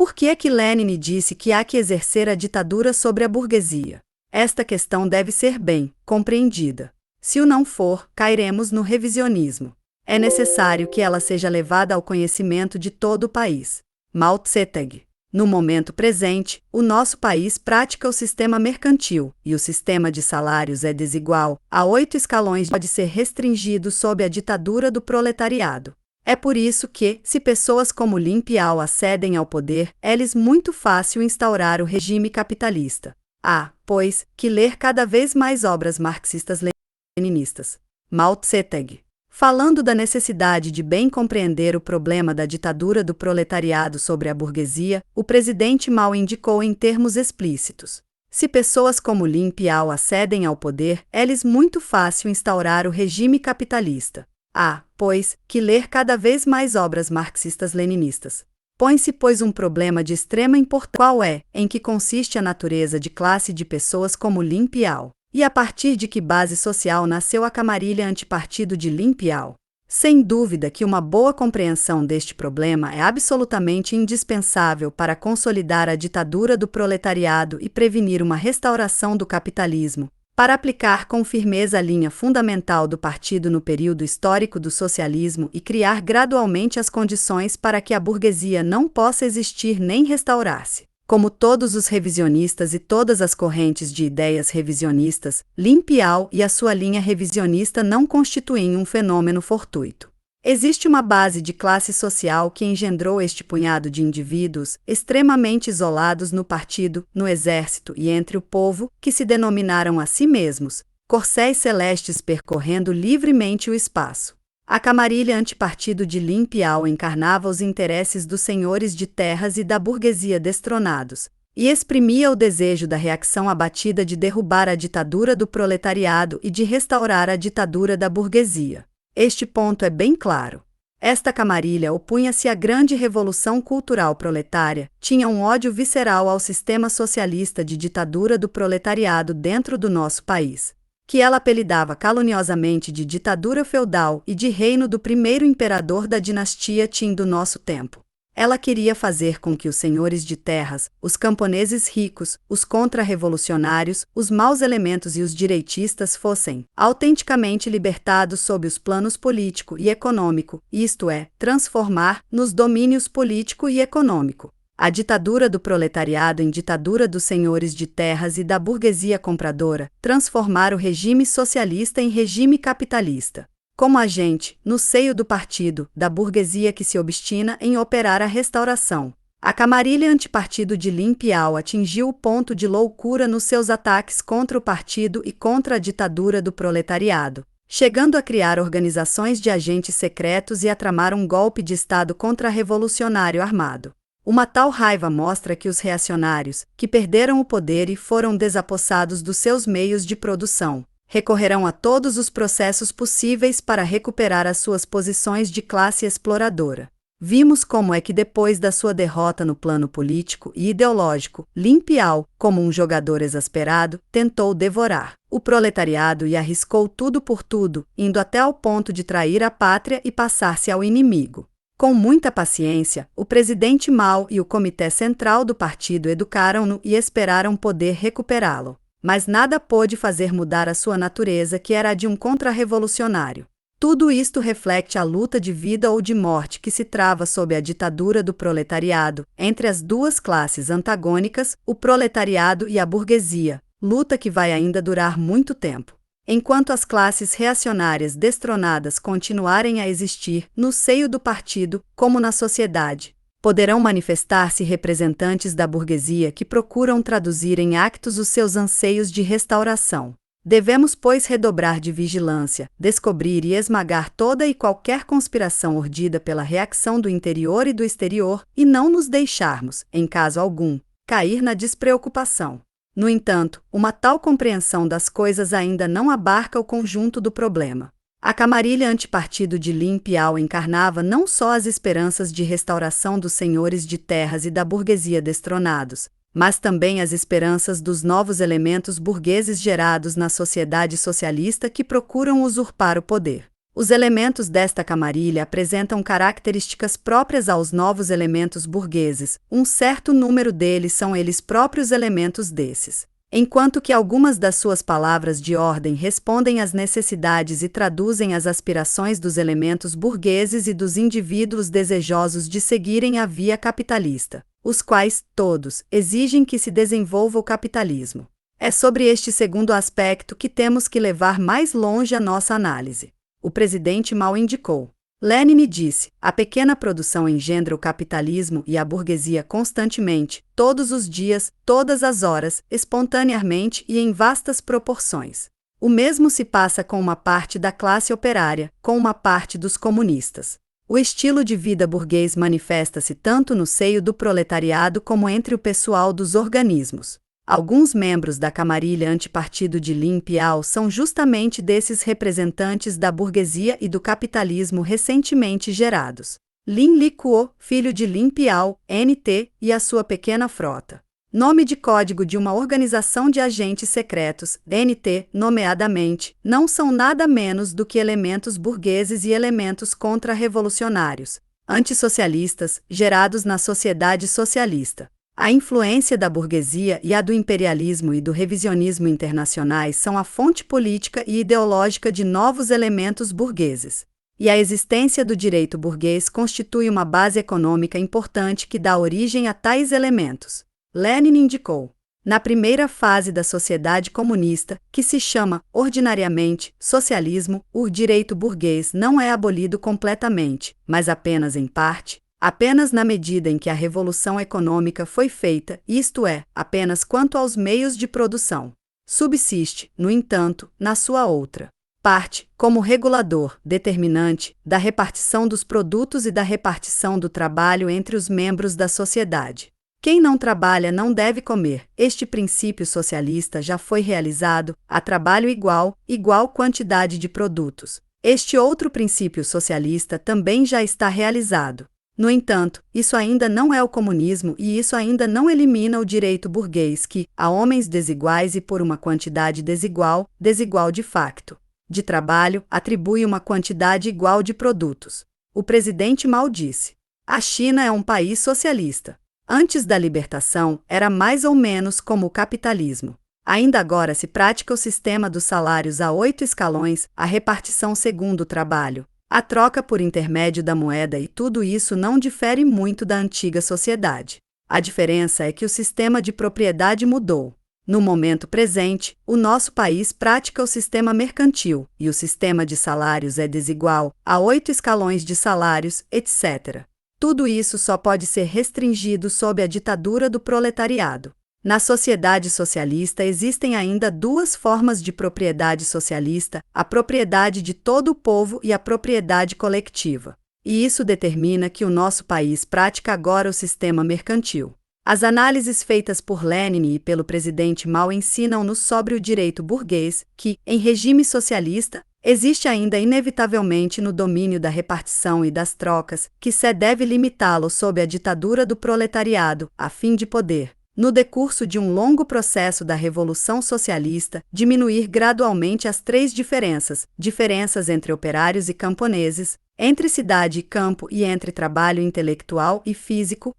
Por que é que Lenin disse que há que exercer a ditadura sobre a burguesia? Esta questão deve ser bem compreendida. Se o não for, cairemos no revisionismo. É necessário que ela seja levada ao conhecimento de todo o país. Mao Tse-tung. No momento presente, o nosso país pratica o sistema mercantil, e o sistema de salários é desigual, a 8 escalões pode ser restringido sob a ditadura do proletariado. É por isso que, se pessoas como Lin Piao acedem ao poder, é-lhes muito fácil instaurar o regime capitalista. Há, pois, que ler cada vez mais obras marxistas-leninistas. Mao Tse-tung. Falando da necessidade de bem compreender o problema da ditadura do proletariado sobre a burguesia, o presidente Mao indicou em termos explícitos: se pessoas como Lin Piao acedem ao poder, é-lhes muito fácil instaurar o regime capitalista. Há, pois, que ler cada vez mais obras marxistas-leninistas. Põe-se, pois, um problema de extrema importância. Qual é, em que consiste a natureza de classe de pessoas como Lin Piao? E a partir de que base social nasceu a camarilha antipartido de Lin Piao? Sem dúvida que uma boa compreensão deste problema é absolutamente indispensável para consolidar a ditadura do proletariado e prevenir uma restauração do capitalismo, para aplicar com firmeza a linha fundamental do partido no período histórico do socialismo e criar gradualmente as condições para que a burguesia não possa existir nem restaurar-se. Como todos os revisionistas e todas as correntes de ideias revisionistas, Lin Piao e a sua linha revisionista não constituem um fenômeno fortuito. Existe uma base de classe social que engendrou este punhado de indivíduos, extremamente isolados no partido, no exército e entre o povo, que se denominaram a si mesmos corcéis celestes percorrendo livremente o espaço. A camarilha antipartido de Lin Piao encarnava os interesses dos senhores de terras e da burguesia destronados, e exprimia o desejo da reação abatida de derrubar a ditadura do proletariado e de restaurar a ditadura da burguesia. Este ponto é bem claro. Esta camarilha opunha-se à grande revolução cultural proletária, tinha um ódio visceral ao sistema socialista de ditadura do proletariado dentro do nosso país, que ela apelidava caluniosamente de ditadura feudal e de reino do primeiro imperador da dinastia Qin do nosso tempo. Ela queria fazer com que os senhores de terras, os camponeses ricos, os contra-revolucionários, os maus elementos e os direitistas fossem autenticamente libertados sob os planos político e econômico, isto é, transformar nos domínios político e econômico a ditadura do proletariado em ditadura dos senhores de terras e da burguesia compradora, transformar o regime socialista em regime capitalista. Como agente, no seio do partido, da burguesia que se obstina em operar a restauração. A camarilha antipartido de Lin Piao atingiu o ponto de loucura nos seus ataques contra o partido e contra a ditadura do proletariado, chegando a criar organizações de agentes secretos e a tramar um golpe de Estado contra-revolucionário armado. Uma tal raiva mostra que os reacionários, que perderam o poder e foram desapossados dos seus meios de produção, recorrerão a todos os processos possíveis para recuperar as suas posições de classe exploradora. Vimos como é que depois da sua derrota no plano político e ideológico, Lin Piao, como um jogador exasperado, tentou devorar o proletariado e arriscou tudo por tudo, indo até ao ponto de trair a pátria e passar-se ao inimigo. Com muita paciência, o presidente Mao e o comitê central do partido educaram-no e esperaram poder recuperá-lo. Mas nada pôde fazer mudar a sua natureza, que era a de um contra-revolucionário. Tudo isto reflete a luta de vida ou de morte que se trava sob a ditadura do proletariado, entre as duas classes antagônicas, o proletariado e a burguesia, luta que vai ainda durar muito tempo. Enquanto as classes reacionárias destronadas continuarem a existir, no seio do partido, como na sociedade, poderão manifestar-se representantes da burguesia que procuram traduzir em actos os seus anseios de restauração. Devemos, pois, redobrar de vigilância, descobrir e esmagar toda e qualquer conspiração urdida pela reação do interior e do exterior, e não nos deixarmos, em caso algum, cair na despreocupação. No entanto, uma tal compreensão das coisas ainda não abarca o conjunto do problema. A camarilha antipartido de Lin Piao encarnava não só as esperanças de restauração dos senhores de terras e da burguesia destronados, mas também as esperanças dos novos elementos burgueses gerados na sociedade socialista que procuram usurpar o poder. Os elementos desta camarilha apresentam características próprias aos novos elementos burgueses, um certo número deles são eles próprios elementos desses. Enquanto que algumas das suas palavras de ordem respondem às necessidades e traduzem as aspirações dos elementos burgueses e dos indivíduos desejosos de seguirem a via capitalista, os quais, todos, exigem que se desenvolva o capitalismo. É sobre este segundo aspecto que temos que levar mais longe a nossa análise. O presidente Mao indicou. Lenin disse: a pequena produção engendra o capitalismo e a burguesia constantemente, todos os dias, todas as horas, espontaneamente e em vastas proporções. O mesmo se passa com uma parte da classe operária, com uma parte dos comunistas. O estilo de vida burguês manifesta-se tanto no seio do proletariado como entre o pessoal dos organismos. Alguns membros da camarilha antipartido de Lin Piao são justamente desses representantes da burguesia e do capitalismo recentemente gerados. Lin Likuo, filho de Lin Piao, NT, e a sua pequena frota. Nome de código de uma organização de agentes secretos, NT, nomeadamente, não são nada menos do que elementos burgueses e elementos contra-revolucionários, antissocialistas, gerados na sociedade socialista. A influência da burguesia e a do imperialismo e do revisionismo internacionais são a fonte política e ideológica de novos elementos burgueses. E a existência do direito burguês constitui uma base econômica importante que dá origem a tais elementos. Lenin indicou. Na primeira fase da sociedade comunista, que se chama, ordinariamente, socialismo, o direito burguês não é abolido completamente, mas apenas em parte. Apenas na medida em que a revolução econômica foi feita, isto é, apenas quanto aos meios de produção. Subsiste, no entanto, na sua outra parte, como regulador, determinante, da repartição dos produtos e da repartição do trabalho entre os membros da sociedade. Quem não trabalha não deve comer. Este princípio socialista já foi realizado, a trabalho igual, igual quantidade de produtos. Este outro princípio socialista também já está realizado. No entanto, isso ainda não é o comunismo e isso ainda não elimina o direito burguês que, a homens desiguais e por uma quantidade desigual, desigual de facto, de trabalho, atribui uma quantidade igual de produtos. O presidente Mao disse: a China é um país socialista. Antes da libertação, era mais ou menos como o capitalismo. Ainda agora se pratica o sistema dos salários a 8 escalões, a repartição segundo o trabalho, a troca por intermédio da moeda e tudo isso não difere muito da antiga sociedade. A diferença é que o sistema de propriedade mudou. No momento presente, o nosso país pratica o sistema mercantil, e o sistema de salários é desigual, há 8 escalões de salários, etc. Tudo isso só pode ser restringido sob a ditadura do proletariado. Na sociedade socialista existem ainda duas formas de propriedade socialista, a propriedade de todo o povo e a propriedade coletiva. E isso determina que o nosso país pratica agora o sistema mercantil. As análises feitas por Lenin e pelo presidente Mao ensinam-nos sobre o direito burguês, que, em regime socialista, existe ainda inevitavelmente no domínio da repartição e das trocas, que se deve limitá-lo sob a ditadura do proletariado, a fim de poder, no decurso de um longo processo da Revolução Socialista, diminuir gradualmente as três diferenças entre operários e camponeses, entre cidade e campo e entre trabalho intelectual e físico,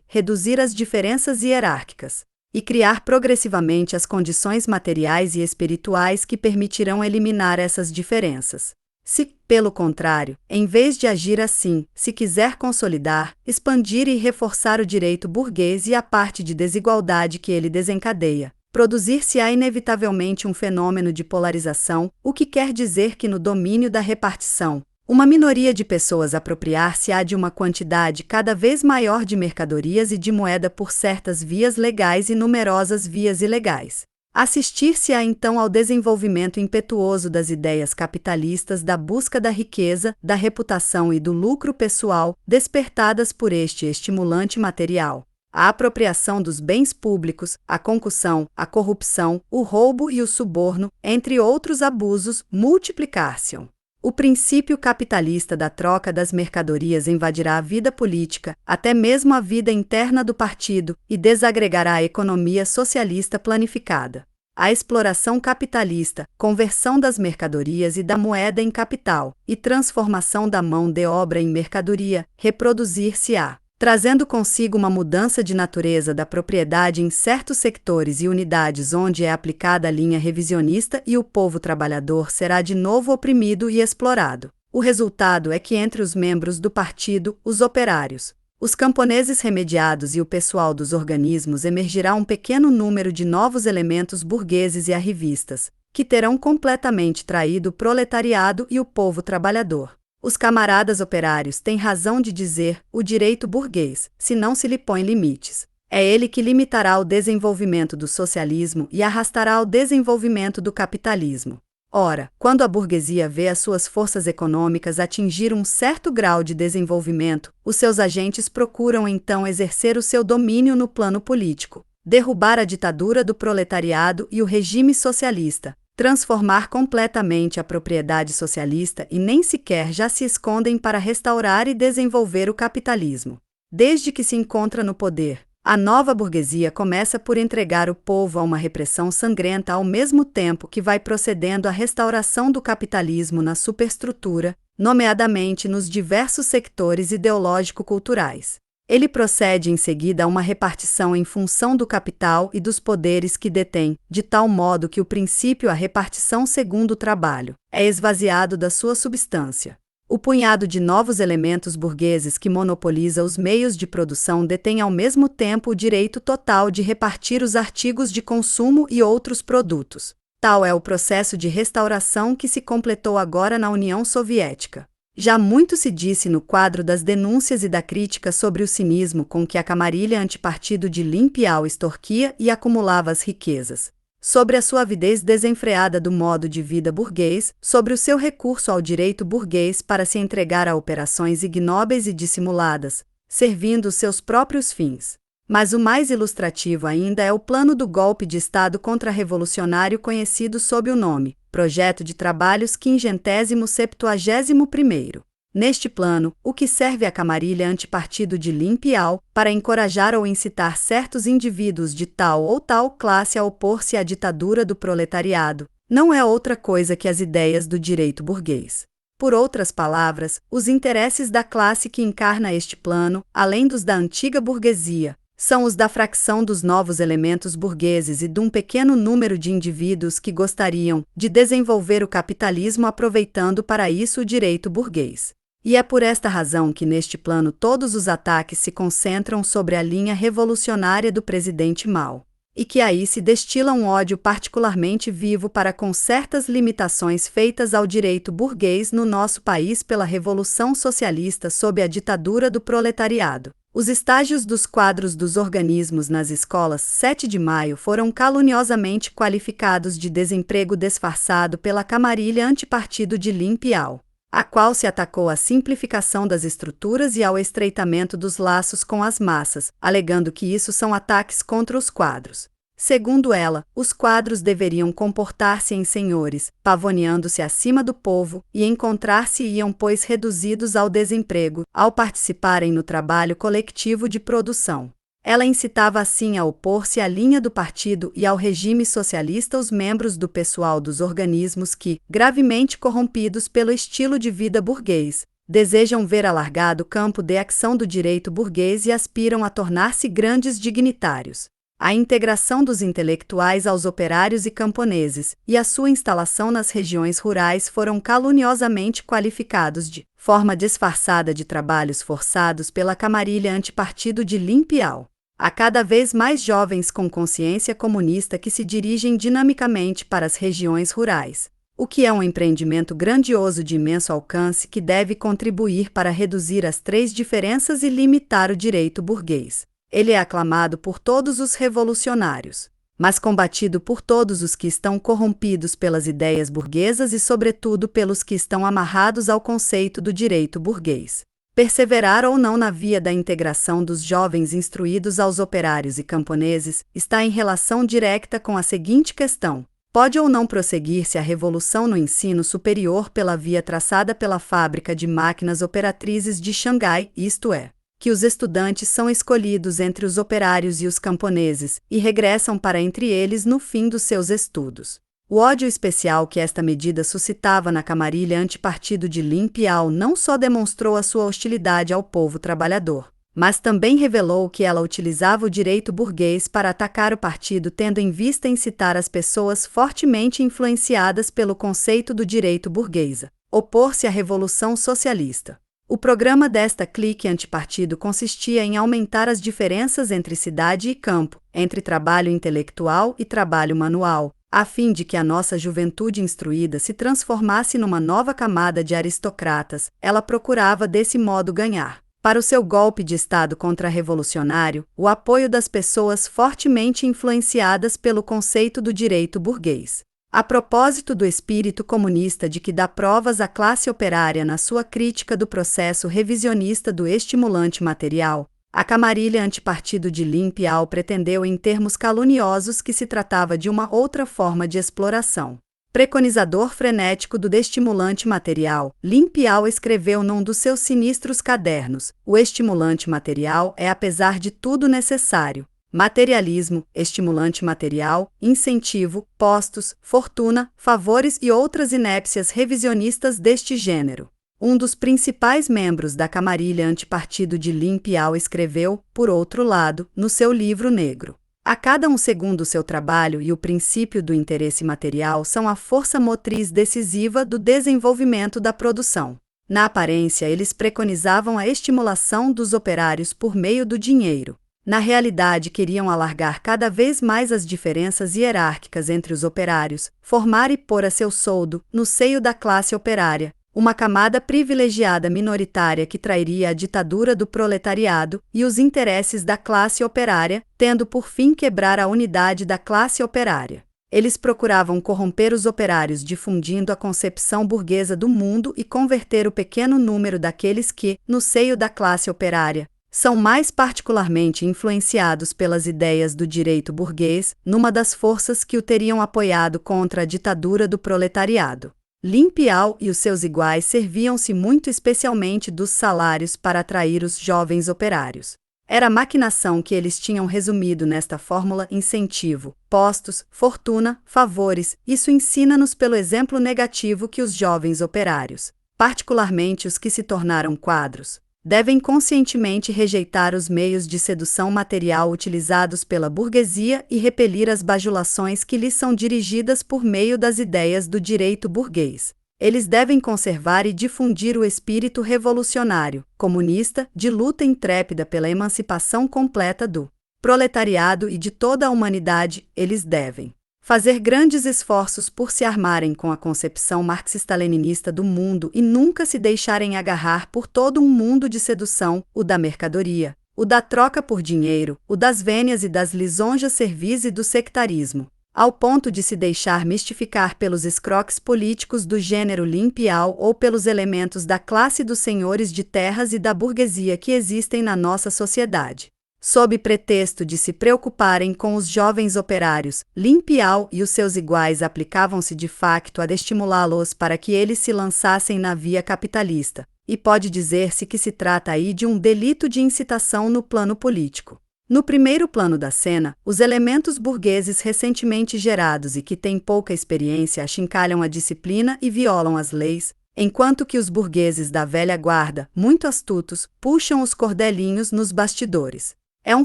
reduzir as diferenças hierárquicas, e criar progressivamente as condições materiais e espirituais que permitirão eliminar essas diferenças. Se, pelo contrário, em vez de agir assim, se quiser consolidar, expandir e reforçar o direito burguês e a parte de desigualdade que ele desencadeia, produzir-se-á inevitavelmente um fenômeno de polarização, o que quer dizer que no domínio da repartição, uma minoria de pessoas apropriar-se-á de uma quantidade cada vez maior de mercadorias e de moeda por certas vias legais e numerosas vias ilegais. Assistir-se-á então ao desenvolvimento impetuoso das ideias capitalistas da busca da riqueza, da reputação e do lucro pessoal, despertadas por este estimulante material. A apropriação dos bens públicos, a concussão, a corrupção, o roubo e o suborno, entre outros abusos, multiplicar-se-ão. O princípio capitalista da troca das mercadorias invadirá a vida política, até mesmo a vida interna do partido, e desagregará a economia socialista planificada. a exploração capitalista, conversão das mercadorias e da moeda em capital, e transformação da mão de obra em mercadoria, reproduzir-se-á, trazendo consigo uma mudança de natureza da propriedade em certos sectores e unidades onde é aplicada a linha revisionista e o povo trabalhador será de novo oprimido e explorado. O resultado é que entre os membros do partido, os operários, os camponeses remediados e o pessoal dos organismos emergirá um pequeno número de novos elementos burgueses e arrivistas, que terão completamente traído o proletariado e o povo trabalhador. Os camaradas operários têm razão de dizer o direito burguês, se não se lhe põe limites. É ele que limitará o desenvolvimento do socialismo e arrastará o desenvolvimento do capitalismo. Ora, quando a burguesia vê as suas forças econômicas atingir um certo grau de desenvolvimento, os seus agentes procuram então exercer o seu domínio no plano político, derrubar a ditadura do proletariado e o regime socialista, transformar completamente a propriedade socialista e nem sequer já se escondem para restaurar e desenvolver o capitalismo. Desde que se encontra no poder, a nova burguesia começa por entregar o povo a uma repressão sangrenta ao mesmo tempo que vai procedendo à restauração do capitalismo na superestrutura, nomeadamente nos diversos sectores ideológico-culturais. Ele procede em seguida a uma repartição em função do capital e dos poderes que detém, de tal modo que o princípio a repartição segundo o trabalho é esvaziado da sua substância. O punhado de novos elementos burgueses que monopoliza os meios de produção detém ao mesmo tempo o direito total de repartir os artigos de consumo e outros produtos. Tal é o processo de restauração que se completou agora na União Soviética. Já muito se disse no quadro das denúncias e da crítica sobre o cinismo com que a camarilha antipartido de Lin Piao extorquia e acumulava as riquezas, sobre a sua avidez desenfreada do modo de vida burguês, sobre o seu recurso ao direito burguês para se entregar a operações ignóbeis e dissimuladas, servindo os seus próprios fins. Mas o mais ilustrativo ainda é o plano do golpe de Estado contra-revolucionário conhecido sob o nome Projeto de Trabalhos 571º. Neste plano, o que serve à camarilha antipartido de Lin Piao para encorajar ou incitar certos indivíduos de tal ou tal classe a opor-se à ditadura do proletariado, não é outra coisa que as ideias do direito burguês. Por outras palavras, os interesses da classe que encarna este plano, além dos da antiga burguesia, são os da fração dos novos elementos burgueses e de um pequeno número de indivíduos que gostariam de desenvolver o capitalismo aproveitando para isso o direito burguês. E é por esta razão que neste plano todos os ataques se concentram sobre a linha revolucionária do presidente Mao, e que aí se destila um ódio particularmente vivo para com certas limitações feitas ao direito burguês no nosso país pela Revolução Socialista sob a ditadura do proletariado. Os estágios dos quadros dos organismos nas escolas 7 de maio foram caluniosamente qualificados de desemprego disfarçado pela camarilha antipartido de Lin Piao, a qual se atacou à simplificação das estruturas e ao estreitamento dos laços com as massas, alegando que isso são ataques contra os quadros. Segundo ela, os quadros deveriam comportar-se em senhores, pavoneando-se acima do povo, e encontrar-se-iam pois reduzidos ao desemprego, ao participarem no trabalho coletivo de produção. Ela incitava assim a opor-se à linha do partido e ao regime socialista os membros do pessoal dos organismos que, gravemente corrompidos pelo estilo de vida burguês, desejam ver alargado o campo de ação do direito burguês e aspiram a tornar-se grandes dignitários. A integração dos intelectuais aos operários e camponeses, e a sua instalação nas regiões rurais foram caluniosamente qualificados de forma disfarçada de trabalhos forçados pela camarilha antipartido de Lin Piao. Há cada vez mais jovens com consciência comunista que se dirigem dinamicamente para as regiões rurais, o que é um empreendimento grandioso de imenso alcance que deve contribuir para reduzir as três diferenças e limitar o direito burguês. Ele é aclamado por todos os revolucionários, mas combatido por todos os que estão corrompidos pelas ideias burguesas e, sobretudo, pelos que estão amarrados ao conceito do direito burguês. Perseverar ou não na via da integração dos jovens instruídos aos operários e camponeses está em relação direta com a seguinte questão: pode ou não prosseguir-se a revolução no ensino superior pela via traçada pela Fábrica de Máquinas Operatrizes de Xangai, isto é, que os estudantes são escolhidos entre os operários e os camponeses, e regressam para entre eles no fim dos seus estudos. O ódio especial que esta medida suscitava na camarilha antipartido de Lin Piao não só demonstrou a sua hostilidade ao povo trabalhador, mas também revelou que ela utilizava o direito burguês para atacar o partido, tendo em vista incitar as pessoas fortemente influenciadas pelo conceito do direito burguês, opor-se à Revolução Socialista. O programa desta clique antipartido consistia em aumentar as diferenças entre cidade e campo, entre trabalho intelectual e trabalho manual, a fim de que a nossa juventude instruída se transformasse numa nova camada de aristocratas. Ela procurava desse modo ganhar, para o seu golpe de Estado contra-revolucionário, o apoio das pessoas fortemente influenciadas pelo conceito do direito burguês. A propósito do espírito comunista de que dá provas à classe operária na sua crítica do processo revisionista do estimulante material, a camarilha antipartido de Lin Piao pretendeu em termos caluniosos que se tratava de uma outra forma de exploração. Preconizador frenético do destimulante material, Lin Piao escreveu num dos seus sinistros cadernos: o estimulante material é apesar de tudo necessário. Materialismo, estimulante material, incentivo, postos, fortuna, favores e outras inépcias revisionistas deste gênero. Um dos principais membros da camarilha antipartido de Lin Piao escreveu, por outro lado, no seu livro negro: a cada um segundo seu trabalho e o princípio do interesse material são a força motriz decisiva do desenvolvimento da produção. Na aparência, eles preconizavam a estimulação dos operários por meio do dinheiro. Na realidade, queriam alargar cada vez mais as diferenças hierárquicas entre os operários, formar e pôr a seu soldo, no seio da classe operária, uma camada privilegiada minoritária que trairia a ditadura do proletariado e os interesses da classe operária, tendo por fim quebrar a unidade da classe operária. Eles procuravam corromper os operários difundindo a concepção burguesa do mundo e converter o pequeno número daqueles que, no seio da classe operária, são mais particularmente influenciados pelas ideias do direito burguês, numa das forças que o teriam apoiado contra a ditadura do proletariado. Lin Piao e os seus iguais serviam-se muito especialmente dos salários para atrair os jovens operários. Era a maquinação que eles tinham resumido nesta fórmula: incentivo, postos, fortuna, favores. Isso ensina-nos pelo exemplo negativo que os jovens operários, particularmente os que se tornaram quadros, devem conscientemente rejeitar os meios de sedução material utilizados pela burguesia e repelir as bajulações que lhes são dirigidas por meio das ideias do direito burguês. Eles devem conservar e difundir o espírito revolucionário, comunista, de luta intrépida pela emancipação completa do proletariado e de toda a humanidade. Eles devem fazer grandes esforços por se armarem com a concepção marxista-leninista do mundo e nunca se deixarem agarrar por todo um mundo de sedução, o da mercadoria, o da troca por dinheiro, o das vênias e das lisonjas servis e do sectarismo, ao ponto de se deixar mistificar pelos escroques políticos do gênero Lin Piao ou pelos elementos da classe dos senhores de terras e da burguesia que existem na nossa sociedade. Sob pretexto de se preocuparem com os jovens operários, Lin Piao e os seus iguais aplicavam-se de facto a estimulá-los para que eles se lançassem na via capitalista, e pode dizer-se que se trata aí de um delito de incitação no plano político. No primeiro plano da cena, os elementos burgueses recentemente gerados e que têm pouca experiência achincalham a disciplina e violam as leis, enquanto que os burgueses da velha guarda, muito astutos, puxam os cordelinhos nos bastidores. É um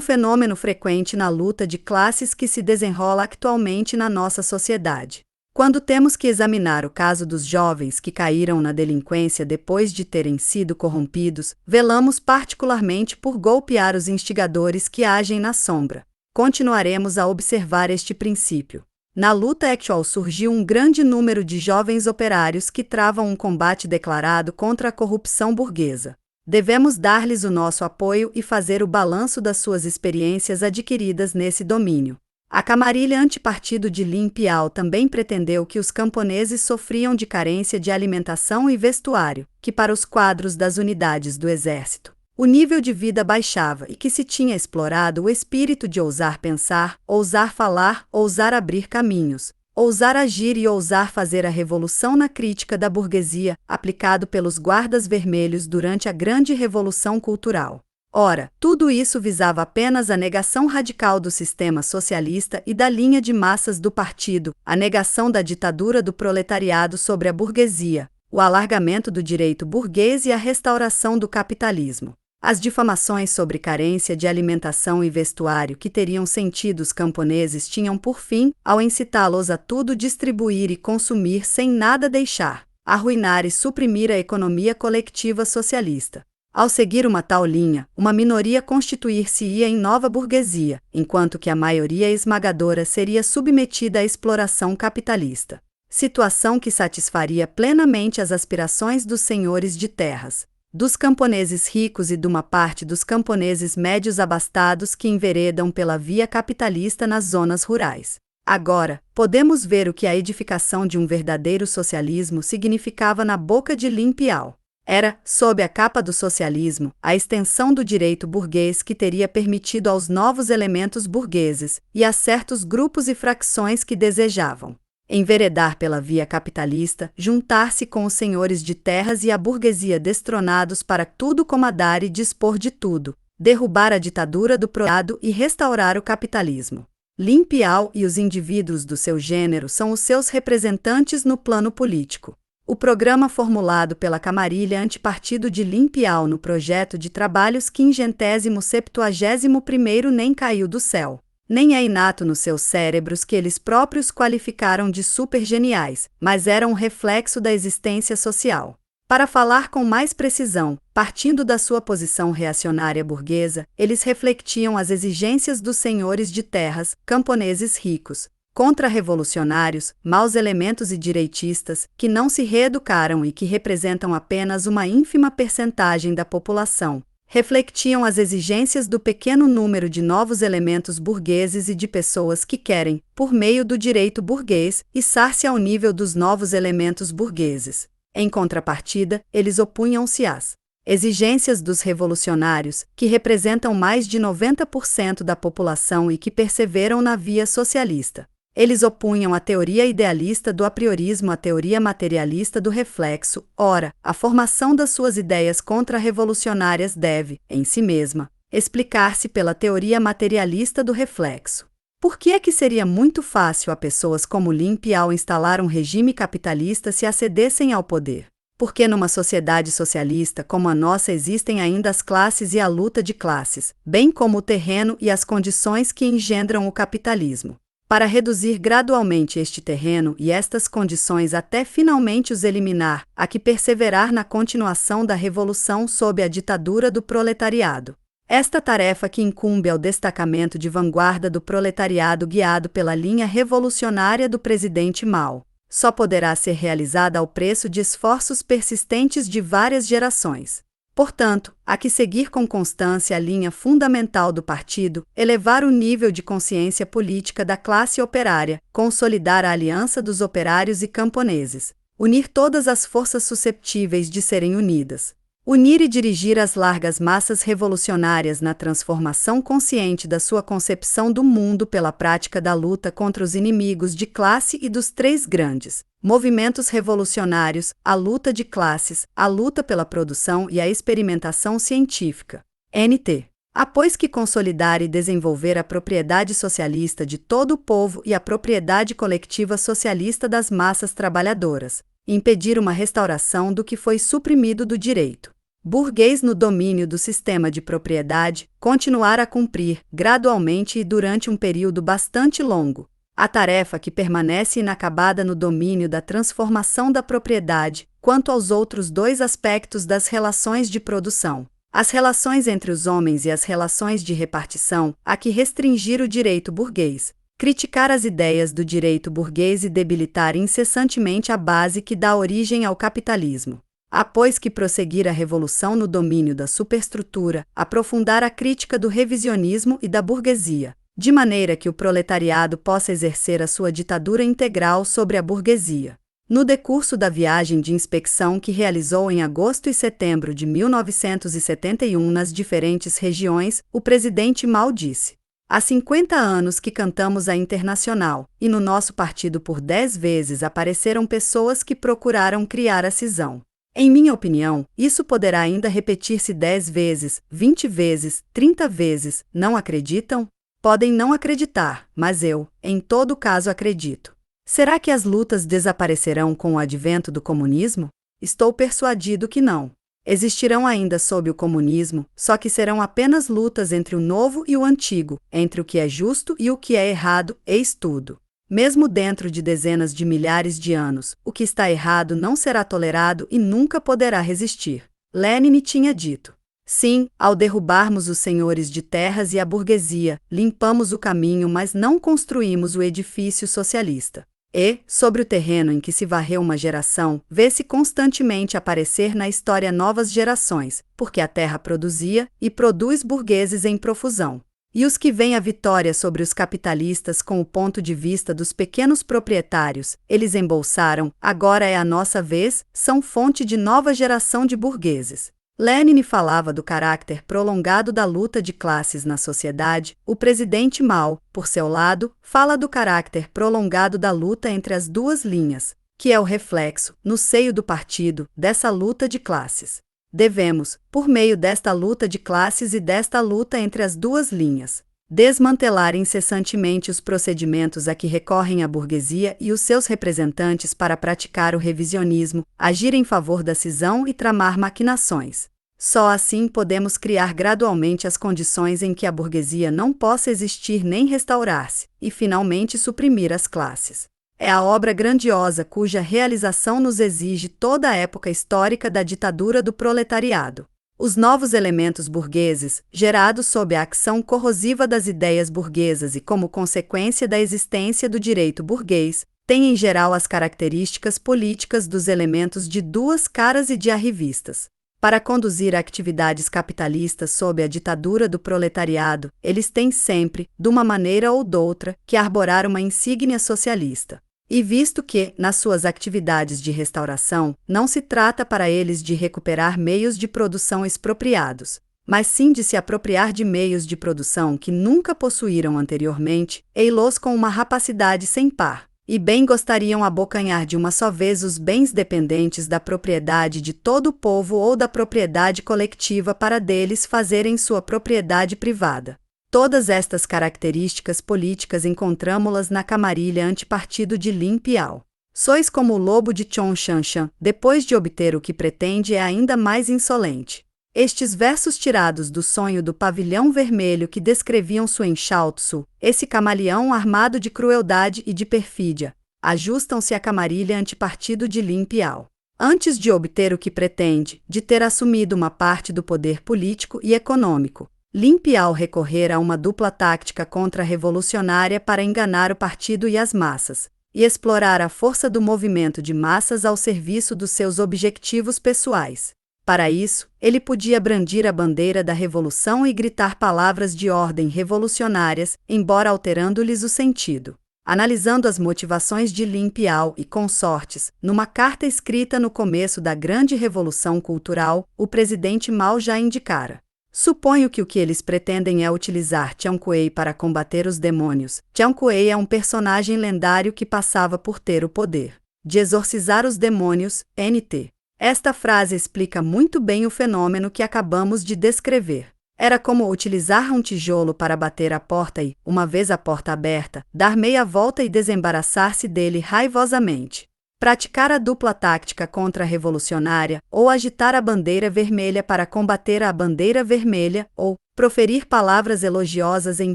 fenômeno frequente na luta de classes que se desenrola atualmente na nossa sociedade. Quando temos que examinar o caso dos jovens que caíram na delinquência depois de terem sido corrompidos, velamos particularmente por golpear os instigadores que agem na sombra. Continuaremos a observar este princípio. Na luta actual surgiu um grande número de jovens operários que travam um combate declarado contra a corrupção burguesa. Devemos dar-lhes o nosso apoio e fazer o balanço das suas experiências adquiridas nesse domínio. A camarilha antipartido de Lin Piao também pretendeu que os camponeses sofriam de carência de alimentação e vestuário, que para os quadros das unidades do exército, o nível de vida baixava e que se tinha explorado o espírito de ousar pensar, ousar falar, ousar abrir caminhos, ousar agir e ousar fazer a revolução na crítica da burguesia, aplicado pelos guardas vermelhos durante a grande revolução cultural. Ora, tudo isso visava apenas a negação radical do sistema socialista e da linha de massas do partido, a negação da ditadura do proletariado sobre a burguesia, o alargamento do direito burguês e a restauração do capitalismo. As difamações sobre carência de alimentação e vestuário que teriam sentido os camponeses tinham por fim, ao incitá-los a tudo distribuir e consumir sem nada deixar, arruinar e suprimir a economia coletiva socialista. Ao seguir uma tal linha, uma minoria constituir-se-ia em nova burguesia, enquanto que a maioria esmagadora seria submetida à exploração capitalista. Situação que satisfaria plenamente as aspirações dos senhores de terras, dos camponeses ricos e de uma parte dos camponeses médios abastados que enveredam pela via capitalista nas zonas rurais. Agora, podemos ver o que a edificação de um verdadeiro socialismo significava na boca de Lin Piao. Era, sob a capa do socialismo, a extensão do direito burguês que teria permitido aos novos elementos burgueses, e a certos grupos e fracções que desejavam enveredar pela via capitalista, juntar-se com os senhores de terras e a burguesia destronados para tudo comandar e dispor de tudo, derrubar a ditadura do proletariado e restaurar o capitalismo. Lin Piao e os indivíduos do seu gênero são os seus representantes no plano político. O programa formulado pela camarilha antipartido de Lin Piao no projeto de trabalhos 571º nem caiu do céu, nem é inato nos seus cérebros que eles próprios qualificaram de supergeniais, mas era um reflexo da existência social. Para falar com mais precisão, partindo da sua posição reacionária burguesa, eles refletiam as exigências dos senhores de terras, camponeses ricos, contra-revolucionários, maus elementos e direitistas, que não se reeducaram e que representam apenas uma ínfima percentagem da população. Refletiam as exigências do pequeno número de novos elementos burgueses e de pessoas que querem, por meio do direito burguês, içar-se ao nível dos novos elementos burgueses. Em contrapartida, eles opunham-se às exigências dos revolucionários, que representam mais de 90% da população e que perseveram na via socialista. Eles opunham a teoria idealista do apriorismo à teoria materialista do reflexo. Ora, a formação das suas ideias contra-revolucionárias deve, em si mesma, explicar-se pela teoria materialista do reflexo. Por que é que seria muito fácil a pessoas como Lin Piao instalar um regime capitalista se acedessem ao poder? Porque numa sociedade socialista como a nossa existem ainda as classes e a luta de classes, bem como o terreno e as condições que engendram o capitalismo. Para reduzir gradualmente este terreno e estas condições até finalmente os eliminar, há que perseverar na continuação da revolução sob a ditadura do proletariado. Esta tarefa que incumbe ao destacamento de vanguarda do proletariado guiado pela linha revolucionária do presidente Mao, só poderá ser realizada ao preço de esforços persistentes de várias gerações. Portanto, há que seguir com constância a linha fundamental do partido, elevar o nível de consciência política da classe operária, consolidar a aliança dos operários e camponeses, unir todas as forças susceptíveis de serem unidas, unir e dirigir as largas massas revolucionárias na transformação consciente da sua concepção do mundo pela prática da luta contra os inimigos de classe e dos três grandes movimentos revolucionários, a luta de classes, a luta pela produção e a experimentação científica. NT. Após que consolidar e desenvolver a propriedade socialista de todo o povo e a propriedade coletiva socialista das massas trabalhadoras, impedir uma restauração do que foi suprimido do direito burguês no domínio do sistema de propriedade, continuar a cumprir, gradualmente e durante um período bastante longo, a tarefa que permanece inacabada no domínio da transformação da propriedade, quanto aos outros dois aspectos das relações de produção, as relações entre os homens e as relações de repartição, há que restringir o direito burguês, criticar as ideias do direito burguês e debilitar incessantemente a base que dá origem ao capitalismo. Após que prosseguir a revolução no domínio da superestrutura, aprofundar a crítica do revisionismo e da burguesia, de maneira que o proletariado possa exercer a sua ditadura integral sobre a burguesia. No decurso da viagem de inspeção que realizou em agosto e setembro de 1971 nas diferentes regiões, o presidente Mao disse: há 50 anos que cantamos a Internacional, e no nosso partido por 10 vezes apareceram pessoas que procuraram criar a cisão. Em minha opinião, isso poderá ainda repetir-se 10 vezes, 20 vezes, 30 vezes, não acreditam? Podem não acreditar, mas eu, em todo caso, acredito. Será que as lutas desaparecerão com o advento do comunismo? Estou persuadido que não. Existirão ainda sob o comunismo, só que serão apenas lutas entre o novo e o antigo, entre o que é justo e o que é errado, eis tudo. Mesmo dentro de dezenas de milhares de anos, o que está errado não será tolerado e nunca poderá resistir. Lenin tinha dito. Sim, ao derrubarmos os senhores de terras e a burguesia, limpamos o caminho, mas não construímos o edifício socialista. E, sobre o terreno em que se varreu uma geração, vê-se constantemente aparecer na história novas gerações, porque a terra produzia e produz burgueses em profusão. E os que veem a vitória sobre os capitalistas com o ponto de vista dos pequenos proprietários, eles embolsaram, agora é a nossa vez, são fonte de nova geração de burgueses. Lenin falava do caráter prolongado da luta de classes na sociedade. O presidente Mao, por seu lado, fala do caráter prolongado da luta entre as duas linhas, que é o reflexo, no seio do partido, dessa luta de classes. Devemos, por meio desta luta de classes e desta luta entre as duas linhas, desmantelar incessantemente os procedimentos a que recorrem a burguesia e os seus representantes para praticar o revisionismo, agir em favor da cisão e tramar maquinações. Só assim podemos criar gradualmente as condições em que a burguesia não possa existir nem restaurar-se, e finalmente suprimir as classes. É a obra grandiosa cuja realização nos exige toda a época histórica da ditadura do proletariado. Os novos elementos burgueses, gerados sob a ação corrosiva das ideias burguesas e como consequência da existência do direito burguês, têm em geral as características políticas dos elementos de duas caras e de arrivistas. Para conduzir atividades capitalistas sob a ditadura do proletariado, eles têm sempre, de uma maneira ou doutra, que arborar uma insígnia socialista. E visto que, nas suas atividades de restauração, não se trata para eles de recuperar meios de produção expropriados, mas sim de se apropriar de meios de produção que nunca possuíram anteriormente, ei-los com uma rapacidade sem par, e bem gostariam abocanhar de uma só vez os bens dependentes da propriedade de todo o povo ou da propriedade coletiva para deles fazerem sua propriedade privada. Todas estas características políticas encontramo-las na camarilha antipartido de Lin Piao. Sois como o lobo de Chong Shanshan, depois de obter o que pretende é ainda mais insolente. Estes versos tirados do sonho do pavilhão vermelho que descreviam Suen Shaotsu, esse camaleão armado de crueldade e de perfídia, ajustam-se à camarilha antipartido de Lin Piao. Antes de obter o que pretende, de ter assumido uma parte do poder político e econômico, Lin Piao recorrer a uma dupla tática contra-revolucionária para enganar o partido e as massas, e explorar a força do movimento de massas ao serviço dos seus objetivos pessoais. Para isso, ele podia brandir a bandeira da revolução e gritar palavras de ordem revolucionárias, embora alterando-lhes o sentido. Analisando as motivações de Lin Piao e consortes, numa carta escrita no começo da grande revolução cultural, o presidente Mao já indicara. Suponho que o que eles pretendem é utilizar Jiang Kuei para combater os demônios. Jiang Kuei é um personagem lendário que passava por ter o poder de exorcizar os demônios, NT. Esta frase explica muito bem o fenômeno que acabamos de descrever. Era como utilizar um tijolo para bater a porta e, uma vez a porta aberta, dar meia volta e desembaraçar-se dele raivosamente. Praticar a dupla tática contra-revolucionária, ou agitar a bandeira vermelha para combater a bandeira vermelha, ou proferir palavras elogiosas em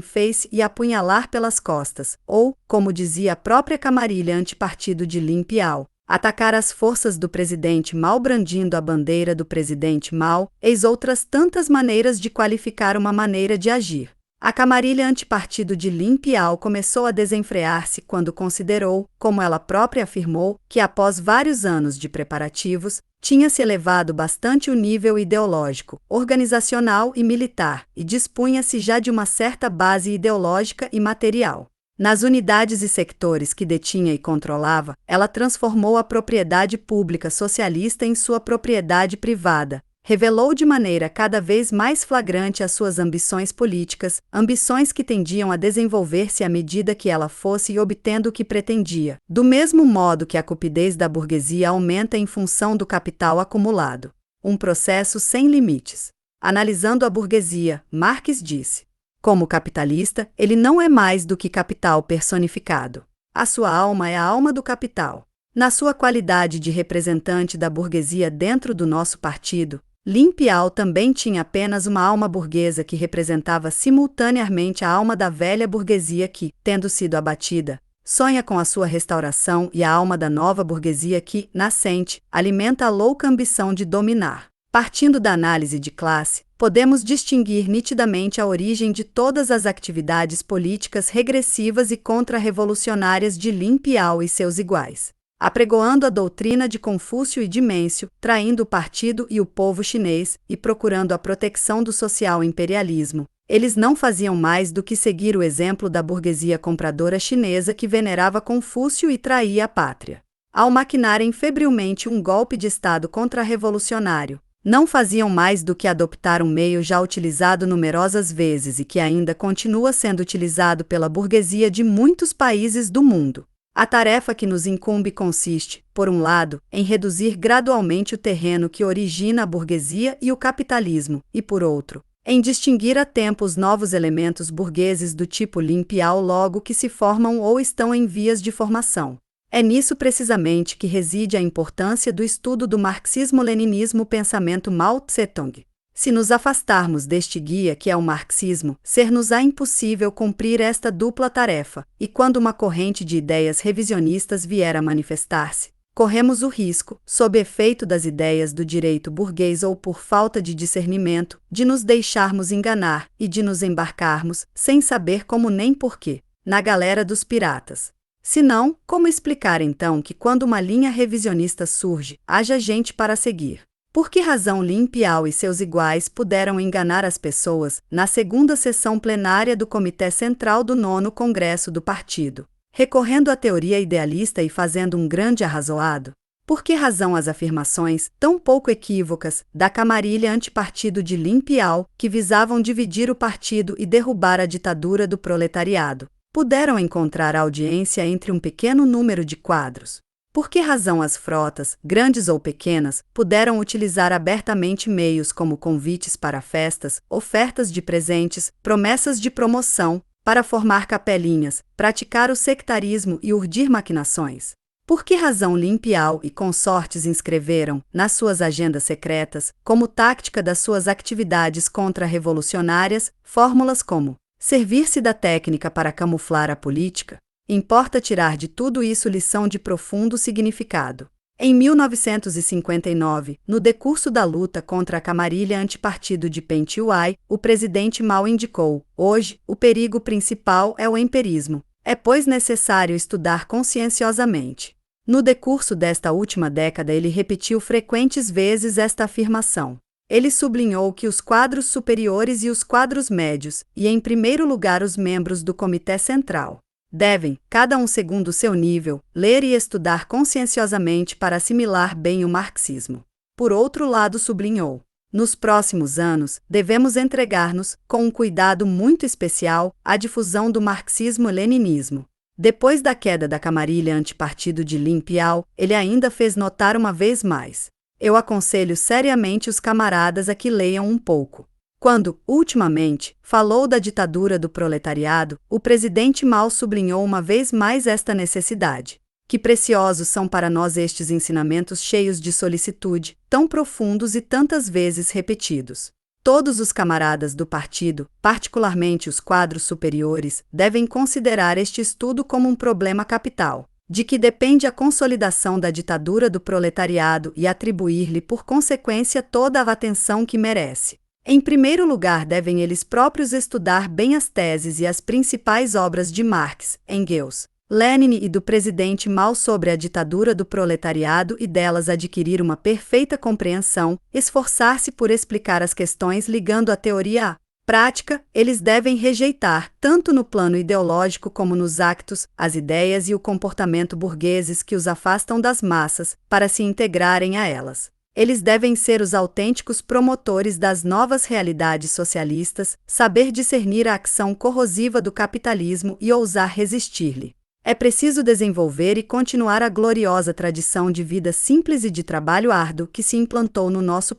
face e apunhalar pelas costas, ou, como dizia a própria camarilha antipartido de Lin Piao, atacar as forças do presidente Mao brandindo a bandeira do presidente Mao, eis outras tantas maneiras de qualificar uma maneira de agir. A camarilha antipartido de Lin Piao começou a desenfrear-se quando considerou, como ela própria afirmou, que após vários anos de preparativos, tinha-se elevado bastante o nível ideológico, organizacional e militar, e dispunha-se já de uma certa base ideológica e material. Nas unidades e sectores que detinha e controlava, ela transformou a propriedade pública socialista em sua propriedade privada, revelou de maneira cada vez mais flagrante as suas ambições políticas, ambições que tendiam a desenvolver-se à medida que ela fosse obtendo o que pretendia, do mesmo modo que a cupidez da burguesia aumenta em função do capital acumulado. Um processo sem limites. Analisando a burguesia, Marx disse: como capitalista, ele não é mais do que capital personificado. A sua alma é a alma do capital. Na sua qualidade de representante da burguesia dentro do nosso partido, Lin Piao também tinha apenas uma alma burguesa que representava simultaneamente a alma da velha burguesia que, tendo sido abatida, sonha com a sua restauração, e a alma da nova burguesia que, nascente, alimenta a louca ambição de dominar. Partindo da análise de classe, podemos distinguir nitidamente a origem de todas as atividades políticas regressivas e contra-revolucionárias de Lin Piao e seus iguais. Apregoando a doutrina de Confúcio e de Mêncio, traindo o partido e o povo chinês e procurando a proteção do social imperialismo, eles não faziam mais do que seguir o exemplo da burguesia compradora chinesa que venerava Confúcio e traía a pátria. Ao maquinarem febrilmente um golpe de Estado contra-revolucionário, não faziam mais do que adoptar um meio já utilizado numerosas vezes e que ainda continua sendo utilizado pela burguesia de muitos países do mundo. A tarefa que nos incumbe consiste, por um lado, em reduzir gradualmente o terreno que origina a burguesia e o capitalismo, e por outro, em distinguir a tempo os novos elementos burgueses do tipo Lin Piao logo que se formam ou estão em vias de formação. É nisso precisamente que reside a importância do estudo do marxismo-leninismo pensamento Mao Tse-tung. Se nos afastarmos deste guia que é o marxismo, ser-nos-á impossível cumprir esta dupla tarefa, e quando uma corrente de ideias revisionistas vier a manifestar-se, corremos o risco, sob efeito das ideias do direito burguês ou por falta de discernimento, de nos deixarmos enganar e de nos embarcarmos, sem saber como nem porquê, na galera dos piratas. Se não, como explicar então que quando uma linha revisionista surge, haja gente para seguir? Por que razão Lin Piao e seus iguais puderam enganar as pessoas na segunda sessão plenária do Comitê Central do 9º Congresso do Partido, recorrendo à teoria idealista e fazendo um grande arrazoado? Por que razão as afirmações, tão pouco equívocas, da camarilha antipartido de Lin Piao, que visavam dividir o partido e derrubar a ditadura do proletariado, puderam encontrar audiência entre um pequeno número de quadros? Por que razão as frotas, grandes ou pequenas, puderam utilizar abertamente meios como convites para festas, ofertas de presentes, promessas de promoção, para formar capelinhas, praticar o sectarismo e urdir maquinações? Por que razão Lin Piao e consortes inscreveram, nas suas agendas secretas, como tática das suas atividades contra-revolucionárias, fórmulas como servir-se da técnica para camuflar a política? Importa tirar de tudo isso lição de profundo significado. Em 1959, no decurso da luta contra a camarilha antipartido de Peng-Chiuai, o presidente Mao indicou: hoje, o perigo principal é o empirismo. É, pois, necessário estudar conscienciosamente. No decurso desta última década, ele repetiu frequentes vezes esta afirmação. Ele sublinhou que os quadros superiores e os quadros médios, e em primeiro lugar os membros do Comitê Central, devem, cada um segundo seu nível, ler e estudar conscienciosamente para assimilar bem o marxismo. Por outro lado, sublinhou: nos próximos anos, devemos entregar-nos, com um cuidado muito especial, à difusão do marxismo-leninismo. Depois da queda da camarilha antipartido de Lin Piao, ele ainda fez notar uma vez mais: eu aconselho seriamente os camaradas a que leiam um pouco. Quando, ultimamente, falou da ditadura do proletariado, o presidente Mao sublinhou uma vez mais esta necessidade. Que preciosos são para nós estes ensinamentos cheios de solicitude, tão profundos e tantas vezes repetidos. Todos os camaradas do partido, particularmente os quadros superiores, devem considerar este estudo como um problema capital, de que depende a consolidação da ditadura do proletariado e atribuir-lhe por consequência toda a atenção que merece. Em primeiro lugar, devem eles próprios estudar bem as teses e as principais obras de Marx, Engels, Lenin e do presidente Mao sobre a ditadura do proletariado e delas adquirir uma perfeita compreensão, esforçar-se por explicar as questões ligando a teoria à prática. Eles devem rejeitar, tanto no plano ideológico como nos actos, as ideias e o comportamento burgueses que os afastam das massas, para se integrarem a elas. Eles devem ser os autênticos promotores das novas realidades socialistas, saber discernir a ação corrosiva do capitalismo e ousar resistir-lhe. É preciso desenvolver e continuar a gloriosa tradição de vida simples e de trabalho árduo que se implantou no nosso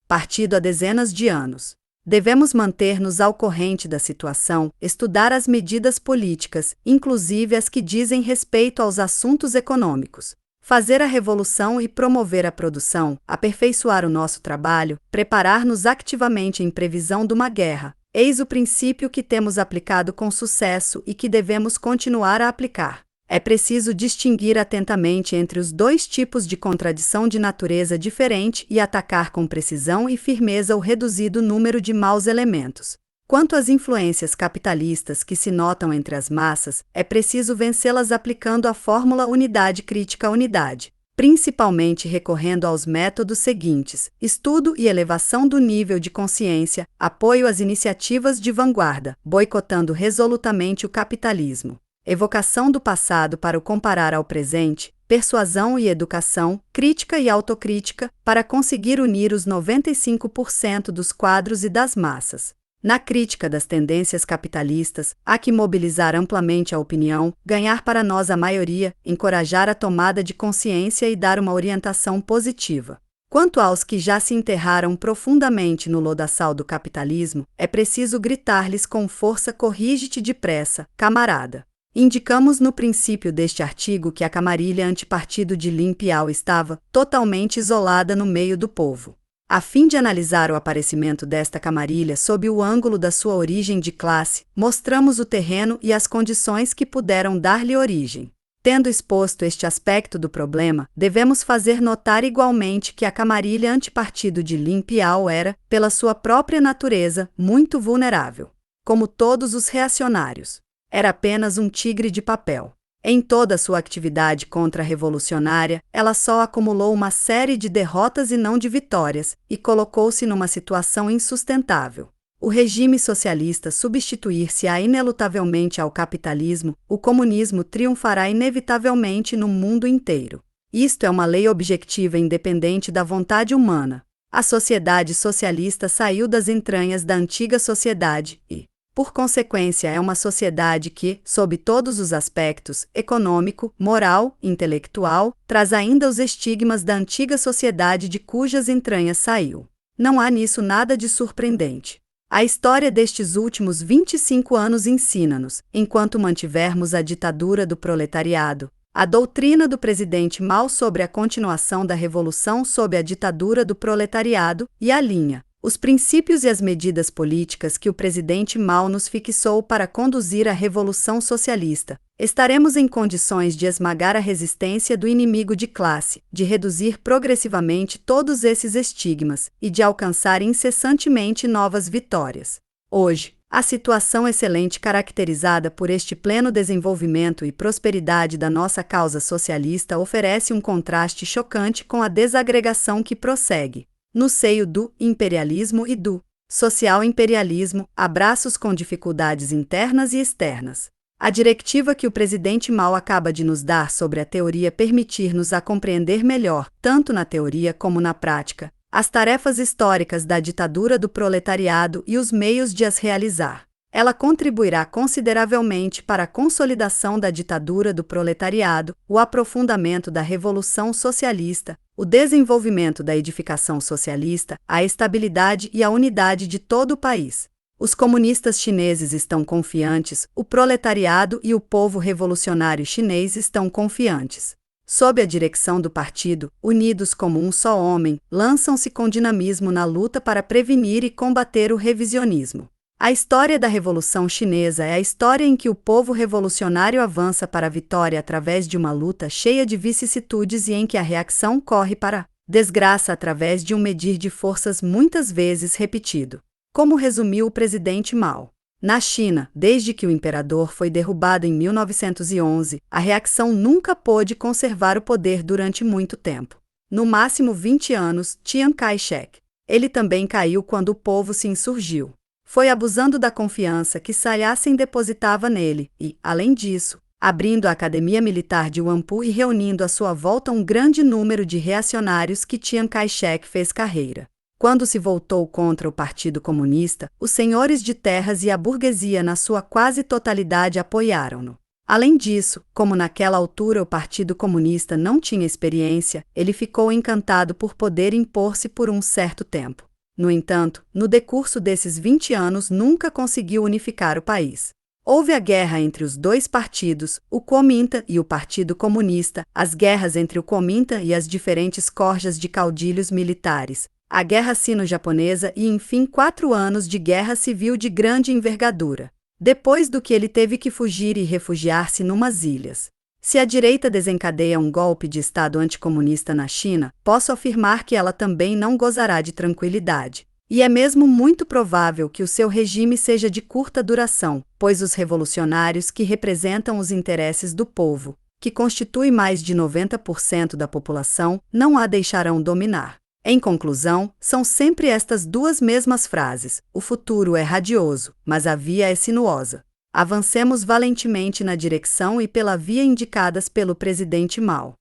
partido há dezenas de anos. Devemos manter-nos ao corrente da situação, estudar as medidas políticas, inclusive as que dizem respeito aos assuntos econômicos. Fazer a revolução e promover a produção, aperfeiçoar o nosso trabalho, preparar-nos ativamente em previsão de uma guerra. Eis o princípio que temos aplicado com sucesso e que devemos continuar a aplicar. É preciso distinguir atentamente entre os dois tipos de contradição de natureza diferente e atacar com precisão e firmeza o reduzido número de maus elementos. Quanto às influências capitalistas que se notam entre as massas, é preciso vencê-las aplicando a fórmula unidade crítica unidade, principalmente recorrendo aos métodos seguintes: estudo e elevação do nível de consciência, apoio às iniciativas de vanguarda, boicotando resolutamente o capitalismo, evocação do passado para o comparar ao presente, persuasão e educação, crítica e autocrítica, para conseguir unir os 95% dos quadros e das massas. Na crítica das tendências capitalistas, há que mobilizar amplamente a opinião, ganhar para nós a maioria, encorajar a tomada de consciência e dar uma orientação positiva. Quanto aos que já se enterraram profundamente no lodaçal do capitalismo, é preciso gritar-lhes com força: corrige-te depressa, camarada. Indicamos no princípio deste artigo que a camarilha antipartido de Lin Piao estava totalmente isolada no meio do povo. A fim de analisar o aparecimento desta camarilha sob o ângulo da sua origem de classe, mostramos o terreno e as condições que puderam dar-lhe origem. Tendo exposto este aspecto do problema, devemos fazer notar igualmente que a camarilha antipartido de Lin Piao era, pela sua própria natureza, muito vulnerável. Como todos os reacionários, era apenas um tigre de papel. Em toda a sua atividade contra-revolucionária, ela só acumulou uma série de derrotas e não de vitórias, e colocou-se numa situação insustentável. O regime socialista substituir-se-á inelutavelmente ao capitalismo, o comunismo triunfará inevitavelmente no mundo inteiro. Isto é uma lei objetiva independente da vontade humana. A sociedade socialista saiu das entranhas da antiga sociedade e, por consequência, é uma sociedade que, sob todos os aspectos, econômico, moral, intelectual, traz ainda os estigmas da antiga sociedade de cujas entranhas saiu. Não há nisso nada de surpreendente. A história destes últimos 25 anos ensina-nos, enquanto mantivermos a ditadura do proletariado, a doutrina do presidente Mao sobre a continuação da revolução sob a ditadura do proletariado e a linha, os princípios e as medidas políticas que o presidente Mao nos fixou para conduzir a revolução socialista, estaremos em condições de esmagar a resistência do inimigo de classe, de reduzir progressivamente todos esses estigmas e de alcançar incessantemente novas vitórias. Hoje, a situação excelente caracterizada por este pleno desenvolvimento e prosperidade da nossa causa socialista oferece um contraste chocante com a desagregação que prossegue. No seio do imperialismo e do social-imperialismo, abraços com dificuldades internas e externas. A diretiva que o presidente Mao acaba de nos dar sobre a teoria permitir-nos a compreender melhor, tanto na teoria como na prática, as tarefas históricas da ditadura do proletariado e os meios de as realizar. Ela contribuirá consideravelmente para a consolidação da ditadura do proletariado, o aprofundamento da revolução socialista, o desenvolvimento da edificação socialista, a estabilidade e a unidade de todo o país. Os comunistas chineses estão confiantes, o proletariado e o povo revolucionário chinês estão confiantes. Sob a direção do partido, unidos como um só homem, lançam-se com dinamismo na luta para prevenir e combater o revisionismo. A história da Revolução Chinesa é a história em que o povo revolucionário avança para a vitória através de uma luta cheia de vicissitudes e em que a reação corre para a desgraça através de um medir de forças muitas vezes repetido. Como resumiu o presidente Mao. Na China, desde que o imperador foi derrubado em 1911, a reação nunca pôde conservar o poder durante muito tempo. No máximo 20 anos, Chiang Kai-shek. Ele também caiu quando o povo se insurgiu. Foi abusando da confiança que Sayacen depositava nele e, além disso, abrindo a Academia Militar de Whampoa e reunindo à sua volta um grande número de reacionários que Chiang Kai-shek fez carreira. Quando se voltou contra o Partido Comunista, os senhores de terras e a burguesia na sua quase totalidade apoiaram-no. Além disso, como naquela altura o Partido Comunista não tinha experiência, ele ficou encantado por poder impor-se por um certo tempo. No entanto, no decurso desses 20 anos nunca conseguiu unificar o país. Houve a guerra entre os dois partidos, o Kuomintang e o Partido Comunista, as guerras entre o Kuomintang e as diferentes corjas de caudilhos militares, a Guerra Sino-Japonesa e, enfim, 4 anos de guerra civil de grande envergadura. Depois do que ele teve que fugir e refugiar-se numas ilhas. Se a direita desencadeia um golpe de Estado anticomunista na China, posso afirmar que ela também não gozará de tranquilidade. E é mesmo muito provável que o seu regime seja de curta duração, pois os revolucionários que representam os interesses do povo, que constitui mais de 90% da população, não a deixarão dominar. Em conclusão, são sempre estas duas mesmas frases: o futuro é radioso, mas a via é sinuosa. Avancemos valentemente na direção e pela via indicadas pelo presidente Mao.